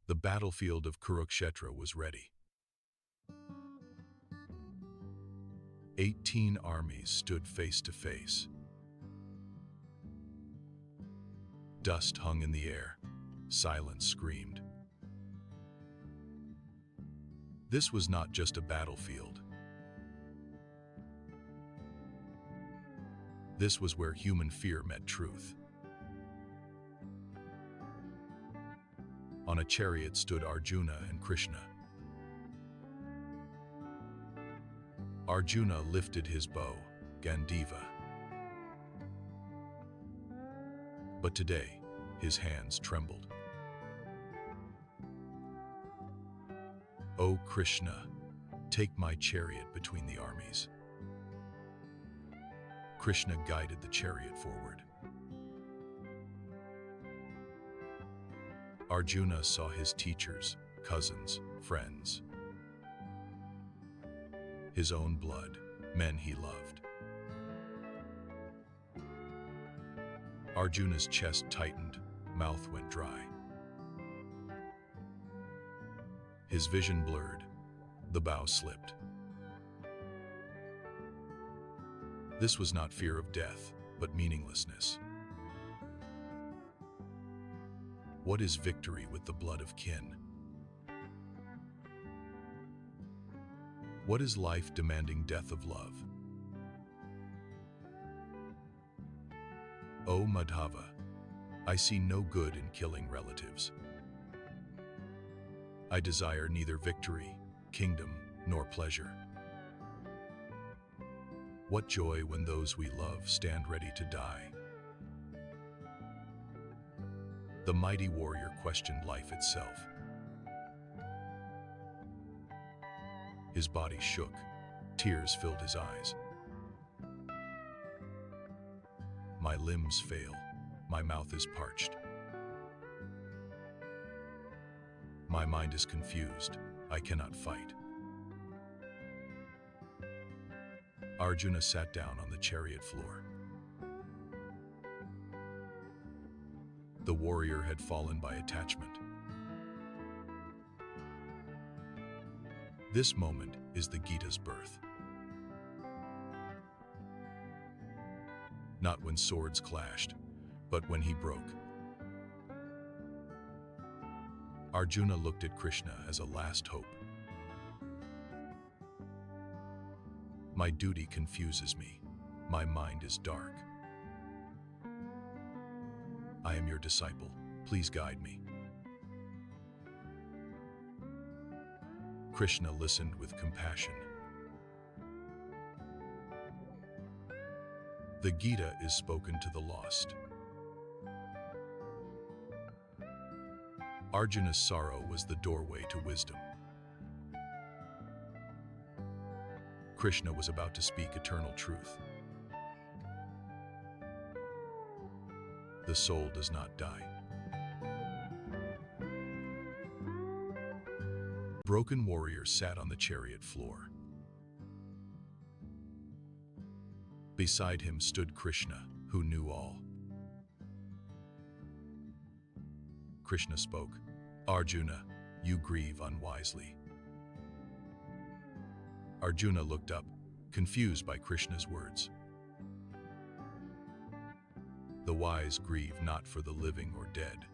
The battlefield of Kurukshetra was ready. 18 armies stood face to face. Dust hung in the air. Silence screamed. This was not just a battlefield. This was where human fear met truth. On a chariot stood Arjuna and Krishna. Arjuna lifted his bow, Gandiva. But today, his hands trembled. "O Krishna, take my chariot between the armies." Krishna guided the chariot forward. Arjuna saw his teachers, cousins, friends. His own blood, men he loved. Arjuna's chest tightened, mouth went dry. His vision blurred, the bow slipped. This was not fear of death, but meaninglessness. What is victory with the blood of kin? What is life demanding death of love? O Madhava, I see no good in killing relatives. I desire neither victory, kingdom, nor pleasure. What joy when those we love stand ready to die. The mighty warrior questioned life itself. His body shook, tears filled his eyes. My limbs fail, my mouth is parched. My mind is confused, I cannot fight. Arjuna sat down on the chariot floor. The warrior had fallen by attachment. This moment is the Gita's birth. Not when swords clashed, but when he broke. Arjuna looked at Krishna as a last hope. My duty confuses me. My mind is dark. I am your disciple. Please guide me. Krishna listened with compassion. The Gita is spoken to the lost. Arjuna's sorrow was the doorway to wisdom. Krishna was about to speak eternal truth. The soul does not die. Broken warrior sat on the chariot floor. Beside him stood Krishna, who knew all. Krishna spoke, "Arjuna, you grieve unwisely." Arjuna looked up, confused by Krishna's words. The wise grieve not for the living or dead.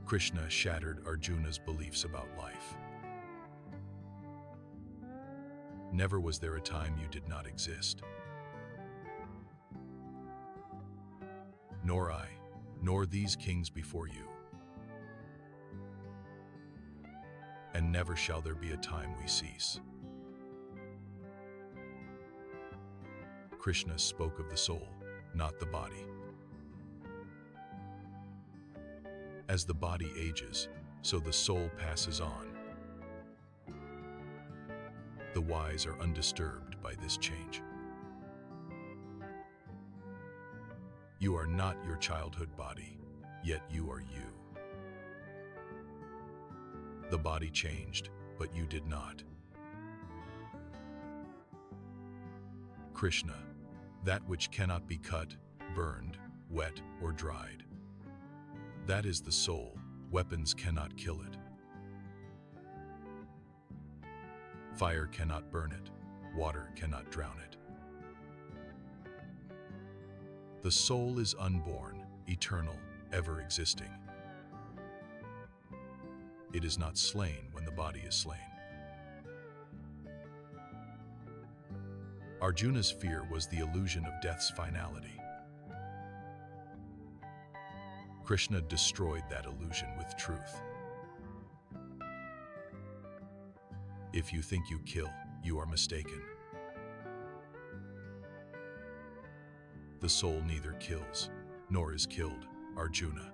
Krishna shattered Arjuna's beliefs about life. Never was there a time you did not exist. Nor I, nor these kings before you. And never shall there be a time we cease. Krishna spoke of the soul, not the body. As the body ages, so the soul passes on. The wise are undisturbed by this change. You are not your childhood body, yet you are you. The body changed, but you did not. Krishna, that which cannot be cut, burned, wet, or dried. That is the soul. Weapons cannot kill it. Fire cannot burn it. Water cannot drown it. The soul is unborn, eternal, ever existing. It is not slain when the body is slain. Arjuna's fear was the illusion of death's finality. Krishna destroyed that illusion with truth. If you think you kill, you are mistaken. The soul neither kills, nor is killed, Arjuna.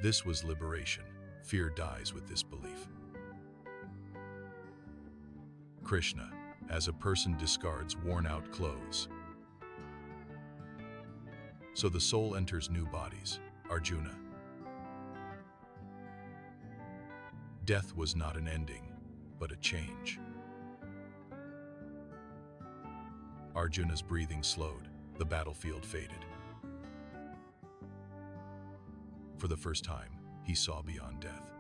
This was liberation. Fear dies with this belief. Krishna, as a person discards worn-out clothes, so the soul enters new bodies, Arjuna. Death was not an ending, but a change. Arjuna's breathing slowed, the battlefield faded. For the first time, he saw beyond death.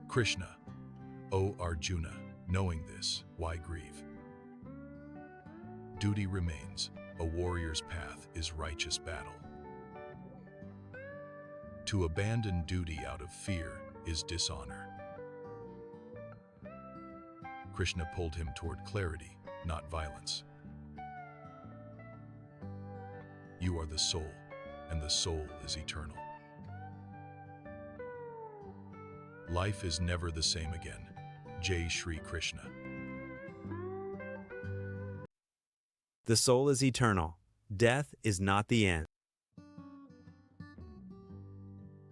Krishna, O Arjuna, knowing this, why grieve? Duty remains. A warrior's path is righteous battle. To abandon duty out of fear is dishonor. Krishna pulled him toward clarity, not violence. You are the soul, and the soul is eternal. Life is never the same again. Jai Shri Krishna. The soul is eternal. Death is not the end.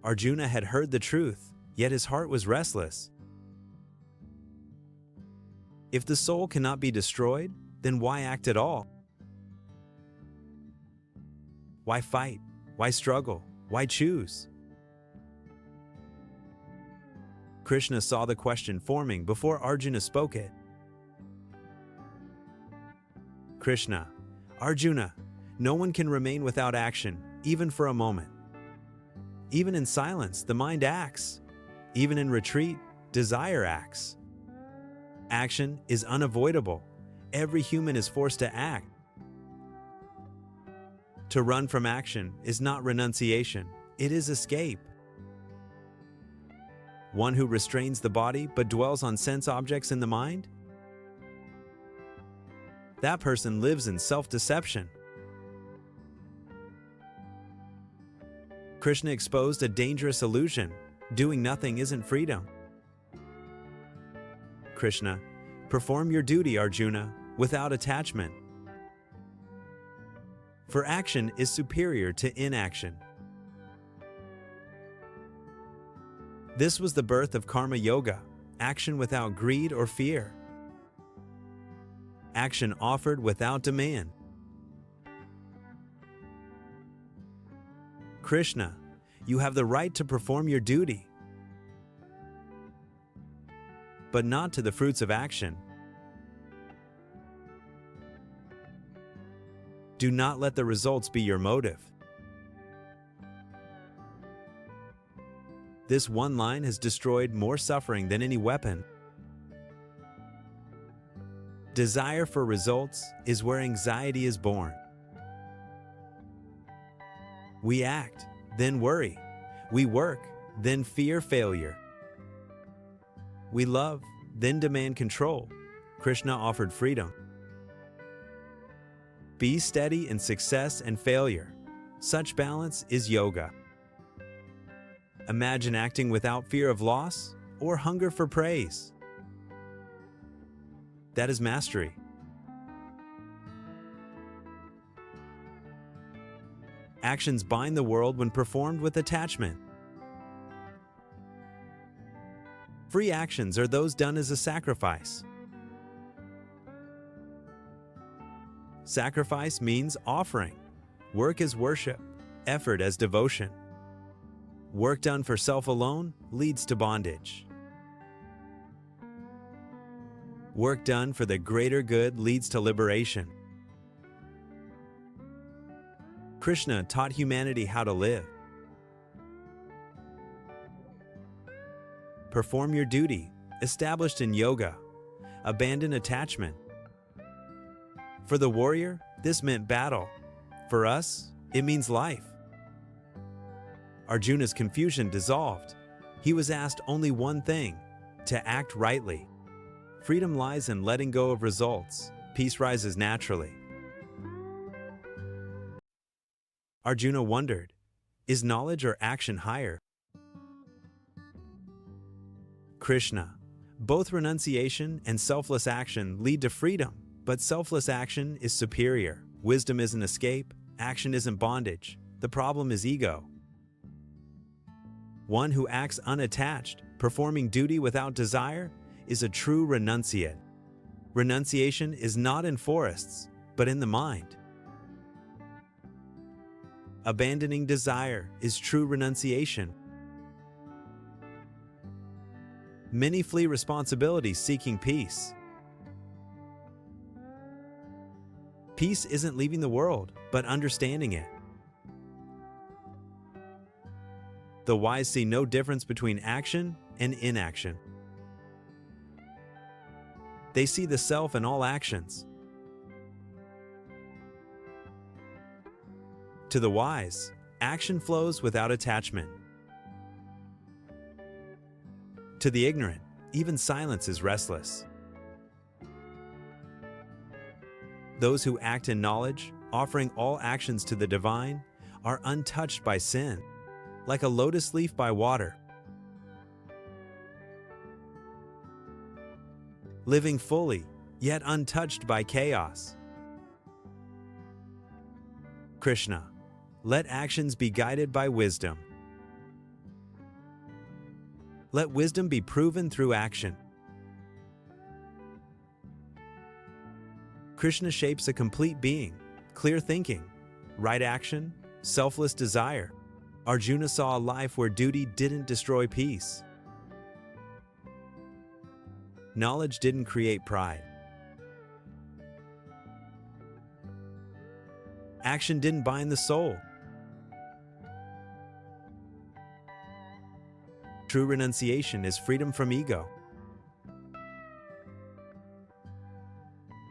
Arjuna had heard the truth, yet his heart was restless. If the soul cannot be destroyed, then why act at all? Why fight? Why struggle? Why choose? Krishna saw the question forming before Arjuna spoke it. Krishna, Arjuna, no one can remain without action, even for a moment. Even in silence, the mind acts. Even in retreat, desire acts. Action is unavoidable. Every human is forced to act. To run from action is not renunciation, it is escape. One who restrains the body but dwells on sense objects in the mind? That person lives in self-deception. Krishna exposed a dangerous illusion. Doing nothing isn't freedom. Krishna, perform your duty, Arjuna, without attachment. For action is superior to inaction. This was the birth of Karma Yoga, action without greed or fear. Action offered without demand. Krishna, you have the right to perform your duty, but not to the fruits of action. Do not let the results be your motive. This one line has destroyed more suffering than any weapon. Desire for results is where anxiety is born. We act, then worry. We work, then fear failure. We love, then demand control. Krishna offered freedom. Be steady in success and failure. Such balance is yoga. Imagine acting without fear of loss or hunger for praise. That is mastery. Actions bind the world when performed with attachment. Free actions are those done as a sacrifice. Sacrifice means offering. Work as worship, effort as devotion. Work done for self alone leads to bondage. Work done for the greater good leads to liberation. Krishna taught humanity how to live. Perform your duty, established in yoga. Abandon attachment. For the warrior, this meant battle. For us, it means life. Arjuna's confusion dissolved. He was asked only one thing: to act rightly. Freedom lies in letting go of results. Peace rises naturally. Arjuna wondered, is knowledge or action higher? Krishna, both renunciation and selfless action lead to freedom, but selfless action is superior. Wisdom isn't escape, action isn't bondage. The problem is ego. One who acts unattached, performing duty without desire, is a true renunciate. Renunciation is not in forests, but in the mind. Abandoning desire is true renunciation. Many flee responsibility seeking peace. Peace isn't leaving the world, but understanding it. The wise see no difference between action and inaction. They see the self in all actions. To the wise, action flows without attachment. To the ignorant, even silence is restless. Those who act in knowledge, offering all actions to the divine, are untouched by sin, like a lotus leaf by water. Living fully, yet untouched by chaos. Krishna, let actions be guided by wisdom. Let wisdom be proven through action. Krishna shapes a complete being, clear thinking, right action, selfless desire. Arjuna saw a life where duty didn't destroy peace. Knowledge didn't create pride. Action didn't bind the soul. True renunciation is freedom from ego.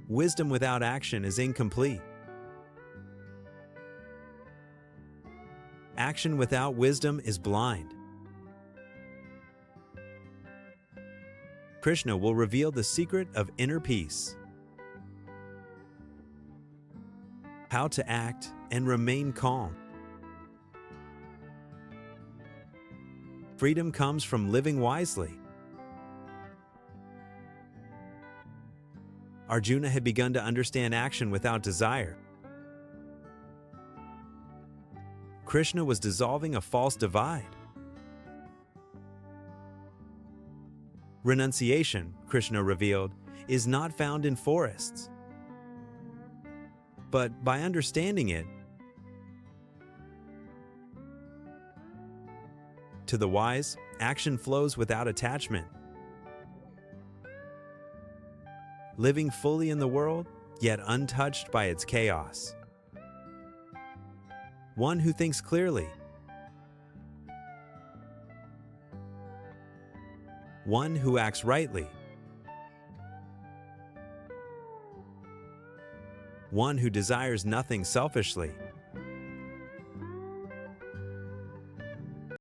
Wisdom without action is incomplete. Action without wisdom is blind. Krishna will reveal the secret of inner peace. How to act and remain calm. Freedom comes from living wisely. Arjuna had begun to understand action without desire. Krishna was dissolving a false divide. Renunciation, Krishna revealed, is not found in forests. But by understanding it, to the wise, action flows without attachment. Living fully in the world, yet untouched by its chaos. One who thinks clearly. One who acts rightly. One who desires nothing selfishly.